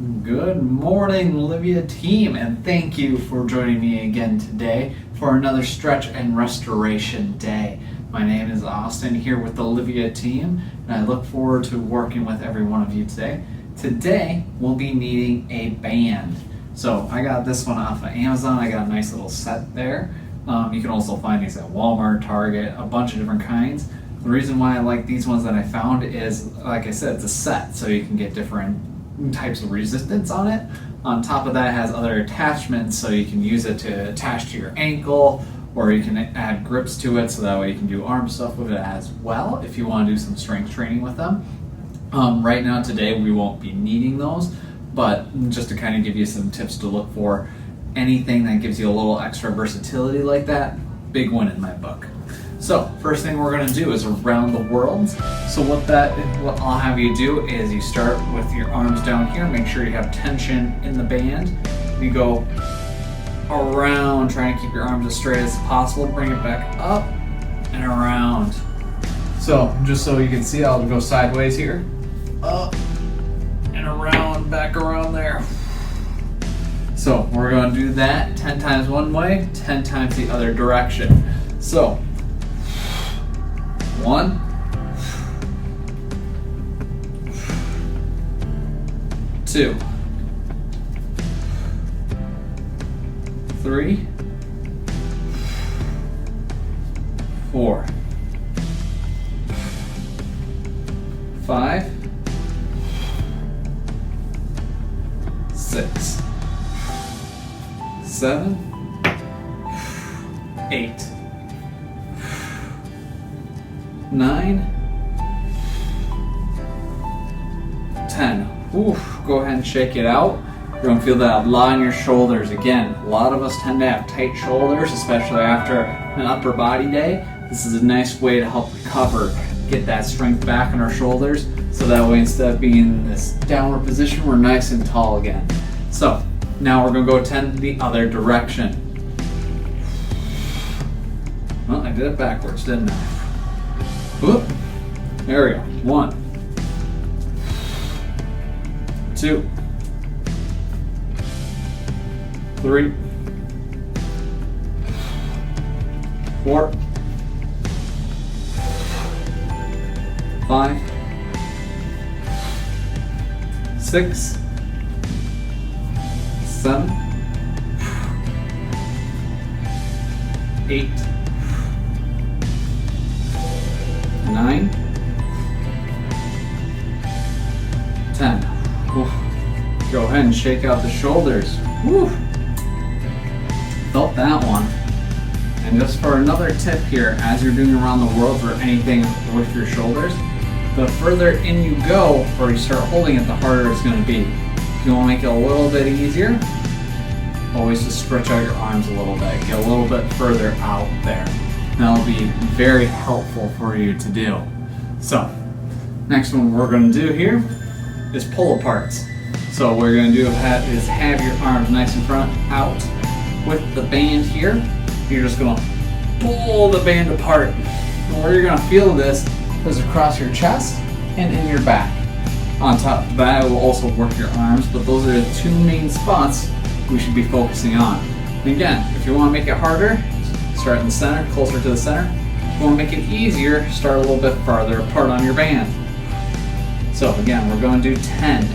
Good morning, Olivia team, and thank you for joining me again today for another stretch and restoration day. My name is Austin here with the Olivia team, and I look forward to working with every one of you today. Today, we'll be needing a band. So I got this one off of Amazon. I got a nice little set there. You can also find these at Walmart, Target, a bunch of different kinds. The reason why I like these ones that I found is, like I said, it's a set, so you can get different types of resistance on it. On top of that, it has other attachments, so you can use it to attach to your ankle, or you can add grips to it, so that way you can do arm stuff with it as well if you want to do some strength training with them. Right now, today, we won't be needing those, but just to kind of give you some tips to look for, anything that gives you a little extra versatility like that, big win in my book. So, first thing we're going to do is around the world. So what I'll have you do is you start with your arms down here, make sure you have tension in the band. You go around, trying to keep your arms as straight as possible, bring it back up and around. So, just so you can see, I'll go sideways here, up and around, back around there. So, we're going to do that 10 times one way, 10 times the other direction. So, 1, 2, 3, 4, 5, 6, 7, 8, 9, 10. Oof, go ahead and shake it out. You're going to feel that a lot in your shoulders. Again, a lot of us tend to have tight shoulders, especially after an upper body day. This is a nice way to help recover, get that strength back in our shoulders, so that way instead of being in this downward position, we're nice and tall again. So, now we're going to go 10 the other direction. Well, I did it backwards, didn't I? Whoop. There we go. 1, 2, 3, 4, 5, 6, 7, 8, 9, 10. Oof. Go ahead and shake out the shoulders. Woo. Felt that one. And just for another tip here, as you're doing around the world or anything with your shoulders, the further in you go or you start holding it, the harder it's going to be. If you want to make it a little bit easier, always just stretch out your arms a little bit. Get a little bit further out there. That'll be very helpful for you to do. So, next one we're going to do here is pull aparts. So what we're going to do is have your arms nice in front, out with the band here. You're just going to pull the band apart. And where you're going to feel this is across your chest and in your back. On top of that, it will also work your arms, but those are the two main spots we should be focusing on. And again, if you want to make it harder, start in the center, closer to the center. If you want to make it easier, start a little bit farther apart on your band. So again, we're going to do 10.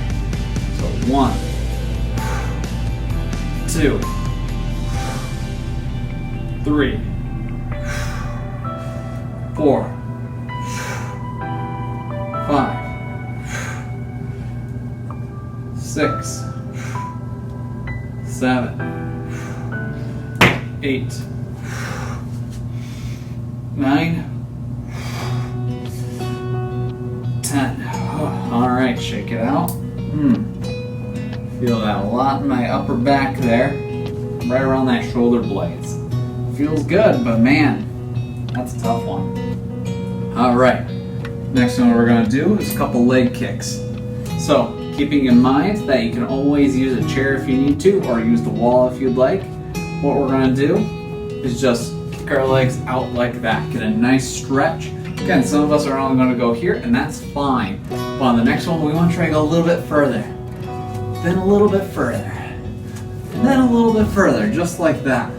So 1, 2, 3, 4, 5, 6, 7, 8, 9, 10. All right, shake it out. Feel that a lot in my upper back there, right around that shoulder blades. Feels good, but man, that's a tough one. All right, next one we're gonna do is a couple leg kicks. So, keeping in mind that you can always use a chair if you need to, or use the wall if you'd like, what we're gonna do is just kick our legs out like that. Get a nice stretch. Again, some of us are only going to go here, and that's fine. But on the next one, we want to try to go a little bit further. then a little bit further, and then a little bit further, just like that.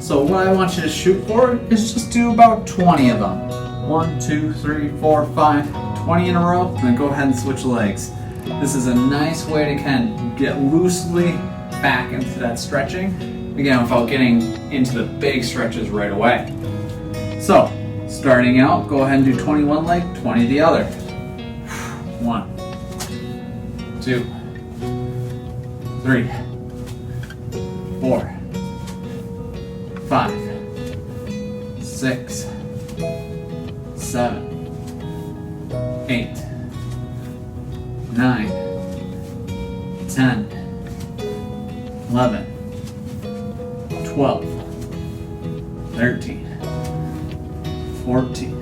So what I want you to shoot for is just do about 20 of them. 1, 2, 3, 4, 5, 20 in a row, and then go ahead and switch legs. This is a nice way to kind of get loosely back into that stretching, again, without getting into the big stretches right away. So, starting out, go ahead and do 20 one leg, 20 the other. 1, 2, 3, 4, 5, 6, 7, 8, 9, 10, 11, 12, 13, 14,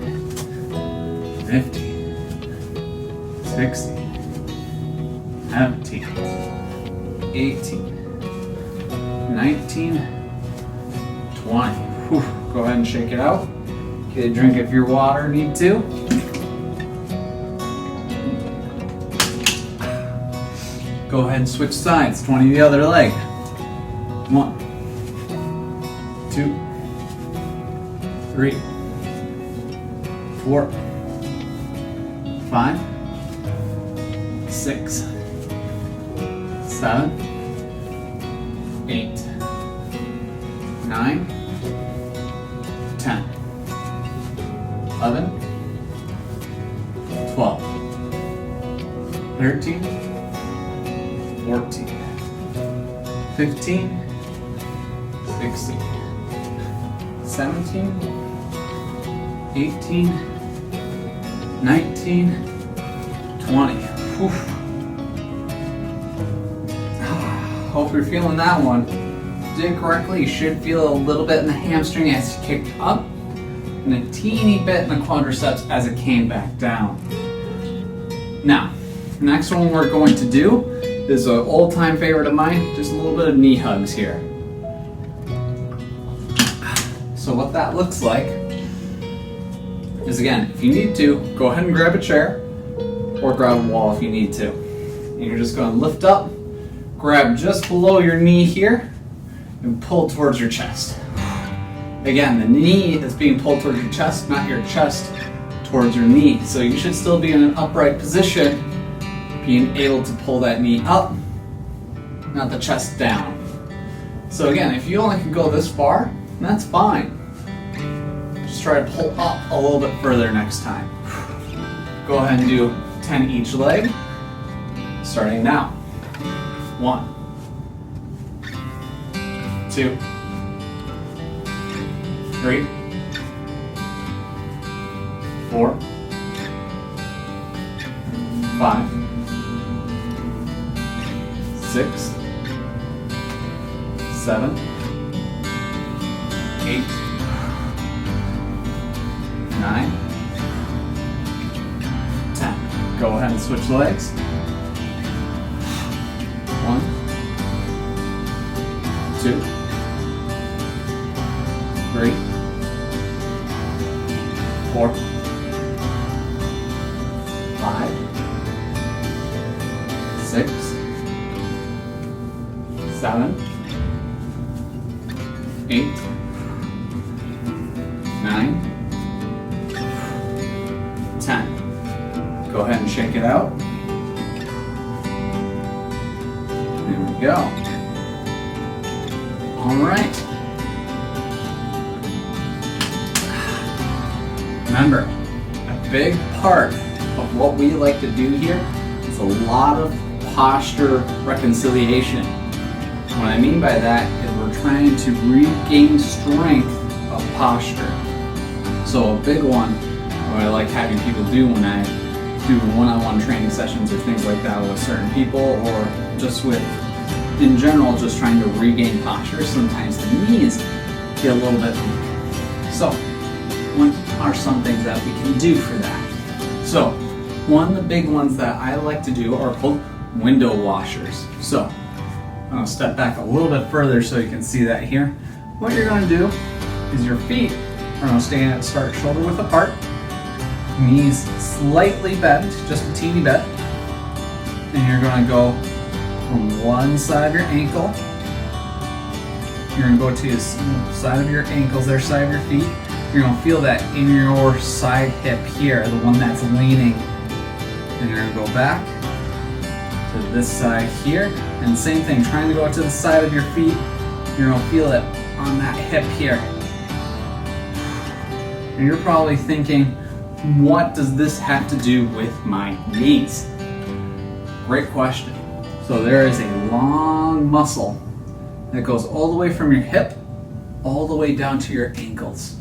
15, 16, 17, 18, 19, 20. Whew. Go ahead and shake it out. Get a drink of your water, need to. Go ahead and switch sides, 20 the other leg. 1, 2, 3, 4, 5, 6, 7, 8, 9, 10, 11, 12, 13, 14, 15, 16, 17, 18, 19, 20. Whew. Hope you're feeling that one. Did it correctly. You should feel a little bit in the hamstring as you kicked up, and a teeny bit in the quadriceps as it came back down. Now, the next one we're going to do is an old-time favorite of mine, just a little bit of knee hugs here. So what that looks like is, again, if you need to, go ahead and grab a chair or grab a wall if you need to. And you're just going to lift up, grab just below your knee here, and pull towards your chest. Again, the knee is being pulled towards your chest, not your chest towards your knee. So you should still be in an upright position, being able to pull that knee up, not the chest down. So again, if you only can go this far, that's fine. Just try to pull up a little bit further next time. Go ahead and do 10 each leg, starting now. 1, 2, 3, 4, 5, 6, 7, 8, 9, 10. Go ahead and switch legs. 1, 2, 3, 4, 5, 6, 7, 8, 9, 10. Go ahead and shake it out. There we go. All right. Remember, a big part of what we like to do here is a lot of posture reconciliation. What I mean by that is we're trying to regain strength of posture. So a big one, what I like having people do when I do one-on-one training sessions or things like that with certain people, or just with, in general, just trying to regain posture, sometimes the knees get a little bit weak. So, what are some things that we can do for that? So, one of the big ones that I like to do are called window washers. So, I'm going to step back a little bit further so you can see that here. What you're going to do is your feet are going to stand, start shoulder width apart, knees slightly bent, just a teeny bit, and you're going to go from one side of your ankle. You're going to go to the side of your ankles, their side of your feet. You're going to feel that in your side hip here, the one that's leaning. And you're going to go back to this side here. And same thing, trying to go to the side of your feet. You're going to feel it on that hip here. And you're probably thinking, what does this have to do with my knees? Great question. So there is a long muscle that goes all the way from your hip all the way down to your ankles.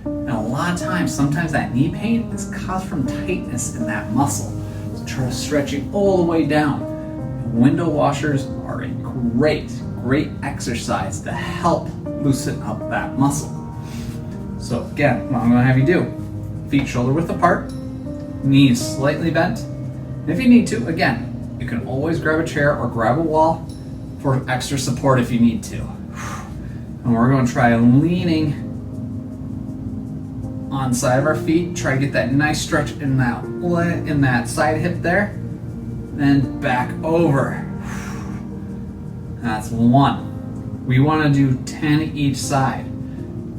And a lot of times, sometimes that knee pain is caused from tightness in that muscle. So try stretching all the way down. Window washers are a great exercise to help loosen up that muscle. So again, what I'm going to have you do, feet shoulder width apart, knees slightly bent. And if you need to, again, you can always grab a chair or grab a wall for extra support if you need to. And we're going to try leaning on the side of our feet, try to get that nice stretch in that side hip there, and back over. That's one. We want to do 10 each side.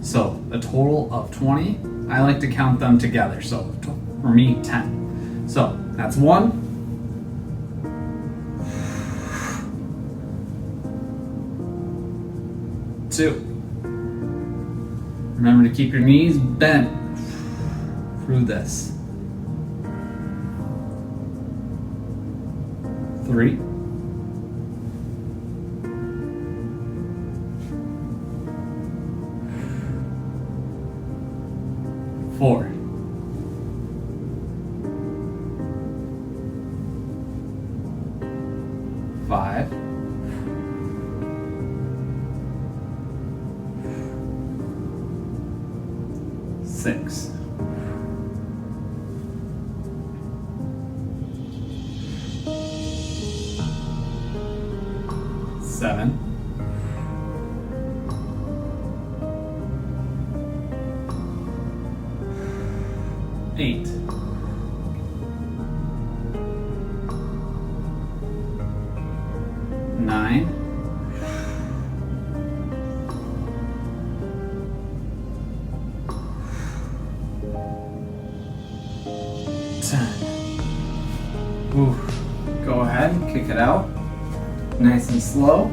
So a total of 20. I like to count them together. So for me, 10. So that's 1. 2. Remember to keep your knees bent through this. 3. 4. 5. 6. 7. 8. 9. 10. Ooh. Go ahead, kick it out. Nice and slow.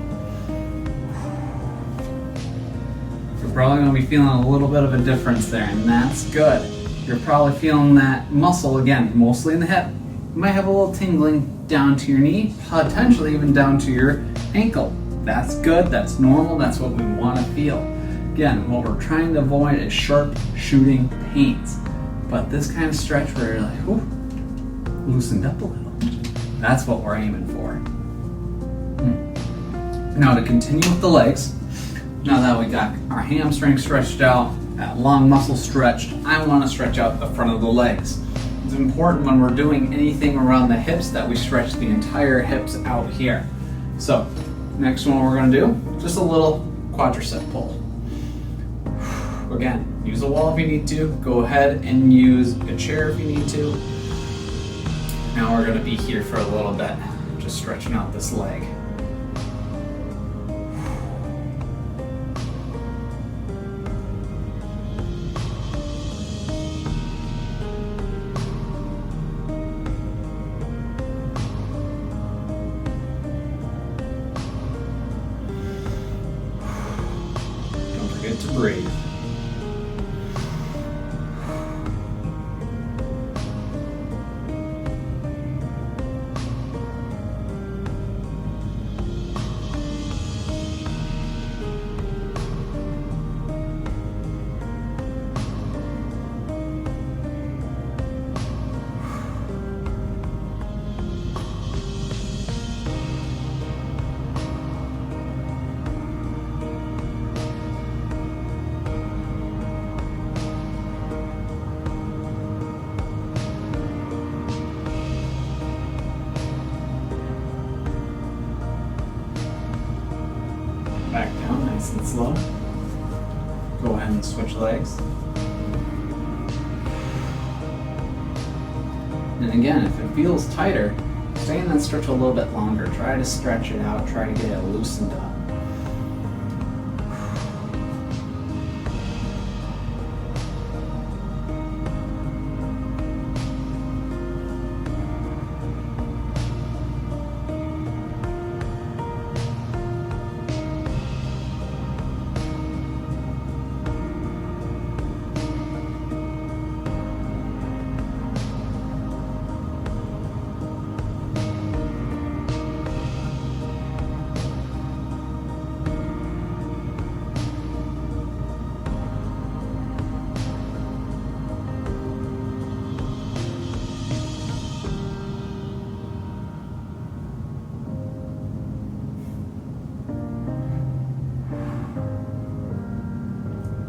You're probably going to be feeling a little bit of a difference there, and that's good. You're probably feeling that muscle again, mostly in the hip. You might have a little tingling down to your knee, potentially even down to your ankle. That's good, that's normal, that's what we want to feel. Again, what we're trying to avoid is sharp shooting pains. But this kind of stretch where you're like, whew, loosened up a little. That's what we're aiming for. Now to continue with the legs, now that we got our hamstring stretched out, that long muscle stretched, I want to stretch out the front of the legs. It's important when we're doing anything around the hips that we stretch the entire hips out here. So, next one we're going to do, just a little quadricep pull. Again, use a wall if you need to. Go ahead and use a chair if you need to. Now we're going to be here for a little bit, just stretching out this leg. Don't forget to breathe. Back down, nice and slow. Go ahead and switch legs. And again, if it feels tighter, stay in that stretch a little bit longer. Try to stretch it out, try to get it loosened up.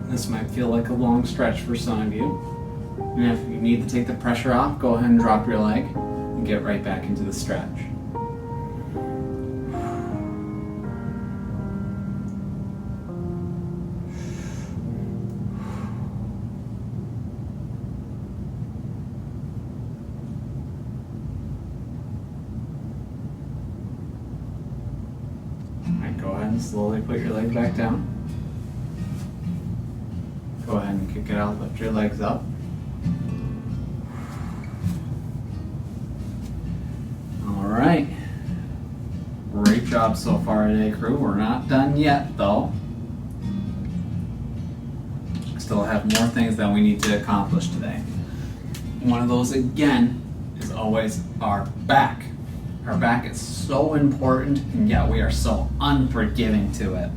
This might feel like a long stretch for some of you. And if you need to take the pressure off, go ahead and drop your leg and get right back into the stretch. All right, go ahead and slowly put your leg back down. Go ahead and kick it out, lift your legs up. All right. Great job so far today, crew. We're not done yet, though. Still have more things that we need to accomplish today. One of those, again, is always our back. Our back is so important, and yet we are so unforgiving to it.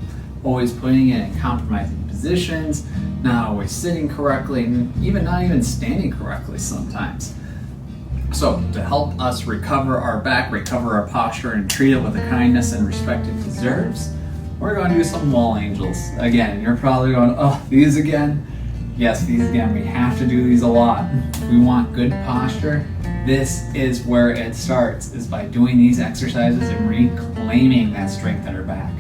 Always putting it in compromising positions, not always sitting correctly, and even not even standing correctly sometimes. So to help us recover our back, recover our posture, and treat it with the kindness and respect it deserves, we're going to do some wall angels. Again, you're probably going, oh, these again? Yes, these again. We have to do these a lot. If we want good posture, this is where it starts, is by doing these exercises and reclaiming that strength in our back.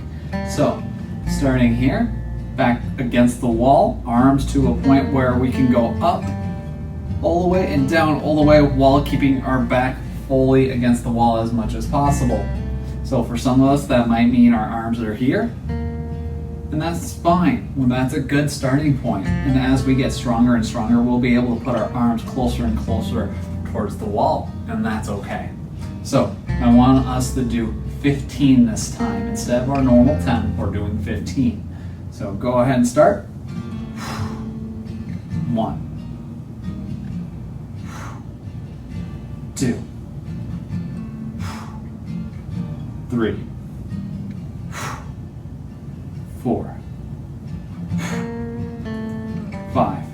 So, starting here, back against the wall, arms to a point where we can go up all the way and down all the way while keeping our back fully against the wall as much as possible. So for some of us, that might mean our arms are here, and that's fine. Well, that's a good starting point. And as we get stronger and stronger, we'll be able to put our arms closer and closer towards the wall, and that's okay. So I want us to do 15 this time. Instead of our normal 10, we're doing 15. So go ahead and start. 1, 2, 3, 4, 5,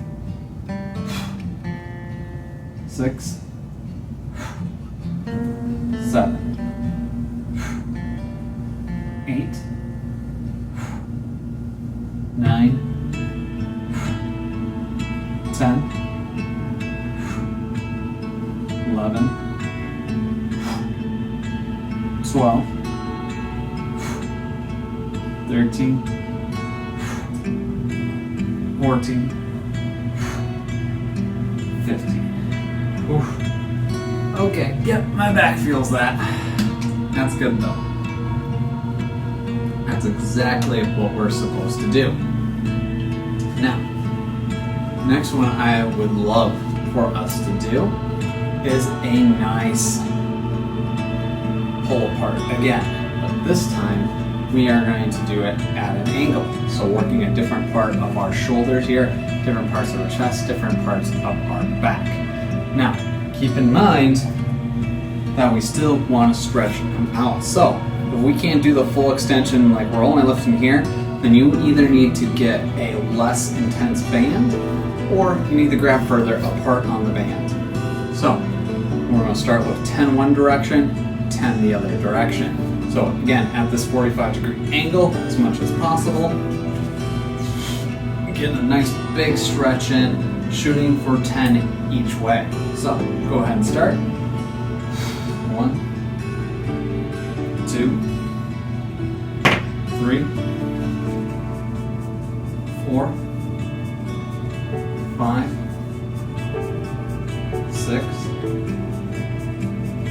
6, 7, 8, 9, 10, 11, 12, 13, 14, 15. Oof. Okay, yep, my back feels that. That's good though. That's exactly what we're supposed to do. Now, next one I would love for us to do is a nice pull apart again, but this time we are going to do it at an angle. So working a different part of our shoulders here, different parts of our chest, different parts of our back. Now, keep in mind that we still want to stretch them out. So if we can't do the full extension, like we're only lifting here, then you either need to get a less intense band or you need to grab further apart on the band. So we're going to start with 10 one direction, 10 the other direction. So again, at this 45-degree angle as much as possible. Getting a nice big stretch in, shooting for 10 each way. So go ahead and start. 1, 2, 3, 4, 5, 6,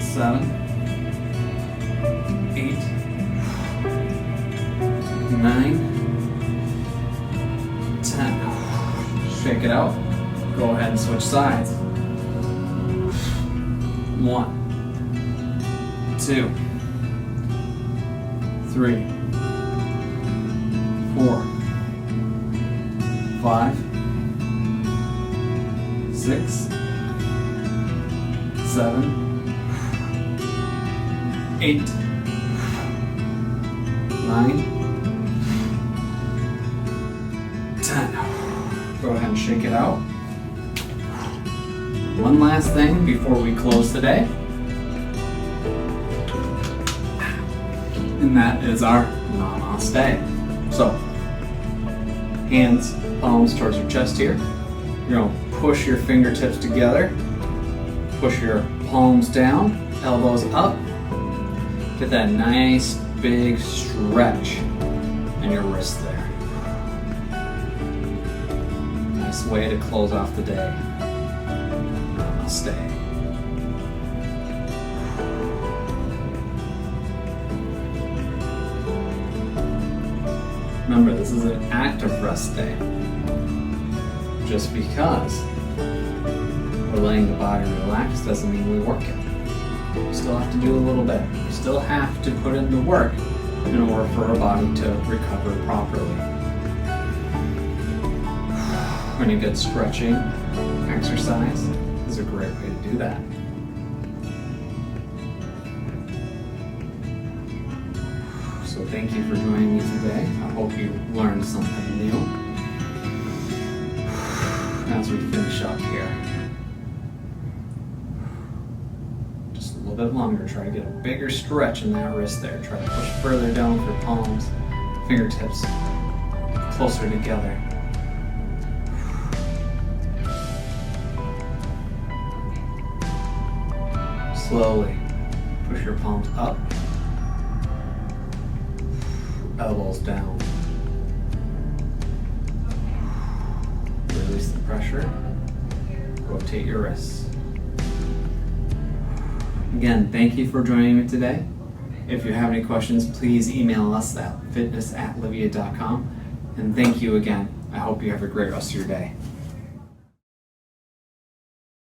7, 9, 10. Shake it out. Go ahead and switch sides. 1, 2, 3, 4, 5, 6, 7, 8, 9, 10. Go ahead and shake it out. One last thing before we close today. And that is our namaste. So, hands, palms towards your chest here. You're going to push your fingertips together. Push your palms down, elbows up. Get that nice big stretch in your wrist there. Nice way to close off the day. Namaste. Remember, this is an active rest day. Just because we're letting the body relax doesn't mean we work it. We still have to do a little bit. We still have to put in the work in order for our body to recover properly. When you get stretching, exercise is a great way to do that. So thank you for joining me today. I hope you learned something new. As we finish up here, just a little bit longer. Try to get a bigger stretch in that wrist there. Try to push further down with your palms, fingertips closer together. Slowly push your palms up, elbows down. Release the pressure. Rotate your wrists. Again, thank you for joining me today. If you have any questions, please email us at fitness@livia.com. And thank you again. I hope you have a great rest of your day.